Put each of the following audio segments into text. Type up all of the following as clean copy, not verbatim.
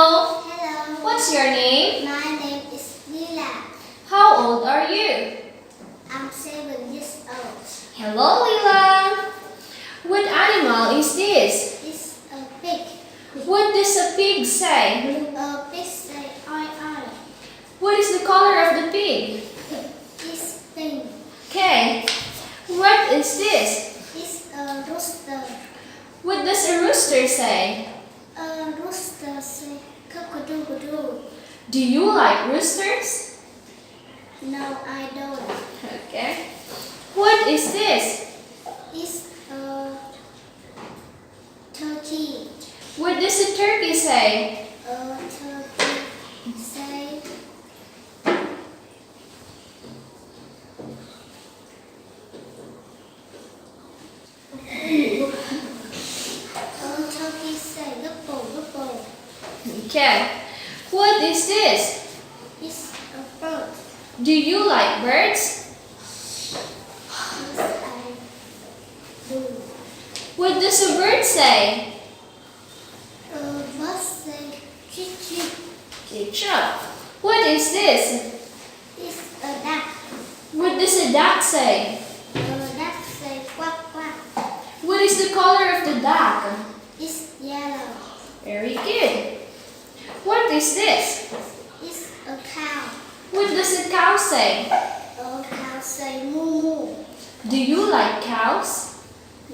Hello. Hello. What's your name? My name is Lila. How old are you? I'm 7 years old. Hello, Lila. What animal is this? It's a pig. What does a pig say? A pig say oi oi. What is the color of the pig? It's pink. Okay. What is this? It's a rooster. What does a rooster say? A rooster say cock-a-doodle-doo. Do you like roosters? No, I don't. Okay. What is this? It's a turkey. What does a turkey say? A turkey say gobble gobble. Okay. What is this? It's a bird. Do you like birds? Yes, I do. What does a bird say? Bird say chip chip. Good job. What is this? It's a duck. What does a duck say? Duck say quack quack. What is the color of the duck? It's yellow. Very good. What is this? It's a cow. What does a cow say? A cow say moo moo. Do you like cows?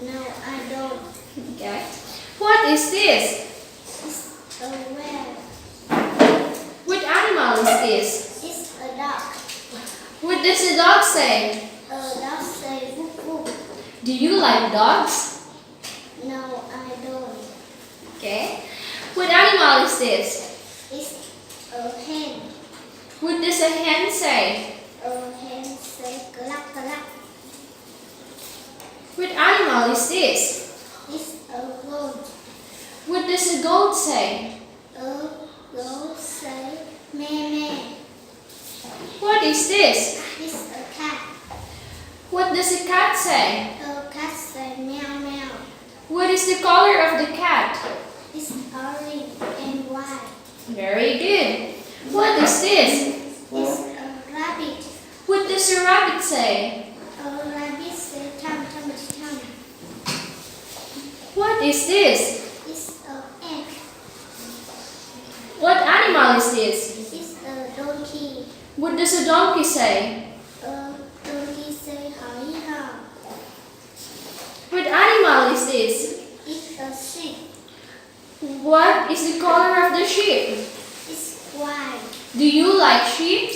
No, I don't. Okay. What is this? It's a whale. What animal is this? It's a dog. What does a dog say? A dog say whoop whoop. Do you like dogs? No, I don't. Okay. What animal is this? It's a hen. What does a hen say? A hen say cluck cluck. What animal is this? It's a goat. What does a goat say? A goat say meh meh. What is this? It's a cat. What does a cat say? A cat say meow meow. What is the color of the cat? It's orange and white. Very good. What is this? It's a rabbit. What does a rabbit say? A rabbit say tum tum tum. What is this? It's a egg. What animal is this? It's a donkey. What does a donkey say? A donkey say hi ha. What animal is this? It's a sheep. What is the color of the sheep? It's white. Do you like sheep?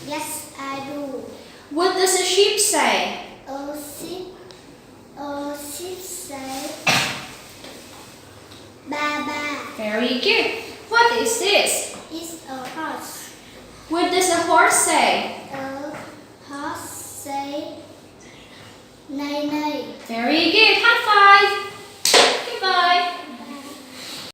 Yes, I do. What does a sheep say? A sheep say ba ba. Very good. What is this? It's a horse. What does a horse say? A horse say nay nay. Very good. High five.